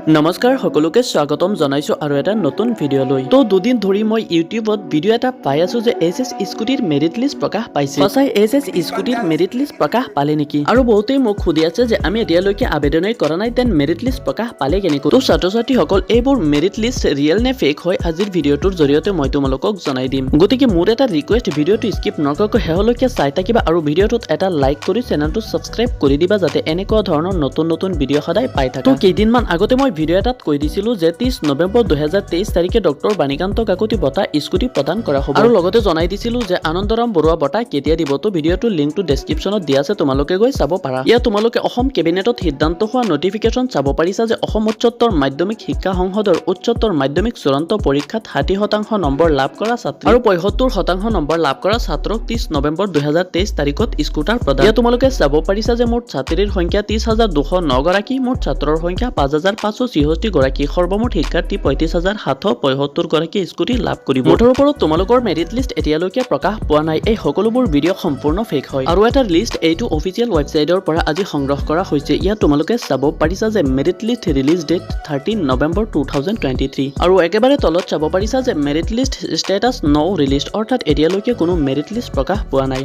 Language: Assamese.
নমস্কাৰ সকলোকে স্বাগতম জনাইছো আৰু এটা নতুন ভিডিঅ' লৈ তো দুদিন ধৰি মই ইউটিউবত ভিডিঅ' এটা পাই আছো যে এছএছ স্কুটিৰ মেৰিট লিষ্ট প্ৰকাশ পাইছে সঁচাই এছএছ স্কুটিৰ মেৰিট লিষ্ট প্ৰকাশ পালে নেকি আৰু বহুতেই মোক সুধি আছে যে আমি এতিয়ালৈকে আবেদনই কৰা নাই তেন মেৰিট লিষ্ট প্ৰকাশ পালে কেনেকৈ তো ছাত্ৰ-ছাত্ৰীসকল এইবোৰ মেৰিট লিষ্ট ৰিয়েল নে ফেক হয় আজিৰ ভিডিঅ'টোৰ জৰিয়তে মই তোমালোকক জনাই দিম গতিকে মোৰ এটা ৰিকুৱেষ্ট ভিডিঅ'টো স্কিপ নকৰাকৈ শেষলৈকে চাই থাকিবা আৰু ভিডিঅ'টোত এটা লাইক কৰি চেনেলটো সাবস্ক্ৰাইব কৰি দিবা যাতে এনেকুৱা ধৰণৰ নতুন নতুন ভিডিঅ' সদায় পাই থাকা তো কেইদিনমান আগতে মই ভিডিঅ' এটাত কৈ দিছিলো যে 30 নৱেম্বৰ 2023 তাৰিখে ডক্টৰ বাণীকান্ত কাকতি বঁটা স্কুটি প্ৰদান কৰা হ'ব আৰু লগতে জনাই দিছিলো যে আনন্দৰাম বৰুৱা বঁটা কেতিয়া দিব তো ভিডিঅ'টোৰ লিংকটো ডেসক্ৰিপচনত দিয়া আছে তোমালোকে গৈ চাব পাৰা ইয়া তোমালোকে অসম কেবিনেটত সিদ্ধান্ত হোৱা নটিফিকেশন চাব পাৰিছা যে অসম উচ্চতৰ মাধ্যমিক শিক্ষা সংসদৰ উচ্চতৰ মাধ্যমিক চূড়ান্ত পৰীক্ষাত 60% নম্বৰ লাভ কৰা ছাত্ৰী আৰু 75% নম্বৰ লাভ কৰা ছাত্ৰক 30 নৱেম্বৰ 2023 তাৰিখত স্কুটাৰ প্ৰদান ইয়া তোমালোকে চাব পাৰিছা যে মুঠ ছাত্ৰীৰ সংখ্যা 30209 গৰাকী মুঠ ছাত্ৰৰ সংখ্যা 5564 গৰাকী সৰ্বমুঠ শিক্ষাৰ্থী 35775 গৰাকী স্কুটি লাভ কৰিব মুঠৰ ওপৰত তোমালোকৰ মেৰিট লিষ্ট এতিয়ালৈকে প্ৰকাশ পোৱা নাই এই সকলোবোৰ ভিডিঅ' সম্পূৰ্ণ ফেক হয় আৰু এটা লিষ্ট এইটো অফিচিয়েল ৱেবছাইটৰ পৰা আজি সংগ্ৰহ কৰা হৈছে ইয়াত তোমালোকে চাব পাৰিছা যে merit list release date 13 November 2023 আৰু একেবাৰে তলত চাব পাৰিছা যে merit list status no release অৰ্থাৎ এতিয়ালৈকে কোনো মেৰিট লিষ্ট প্ৰকাশ পোৱা নাই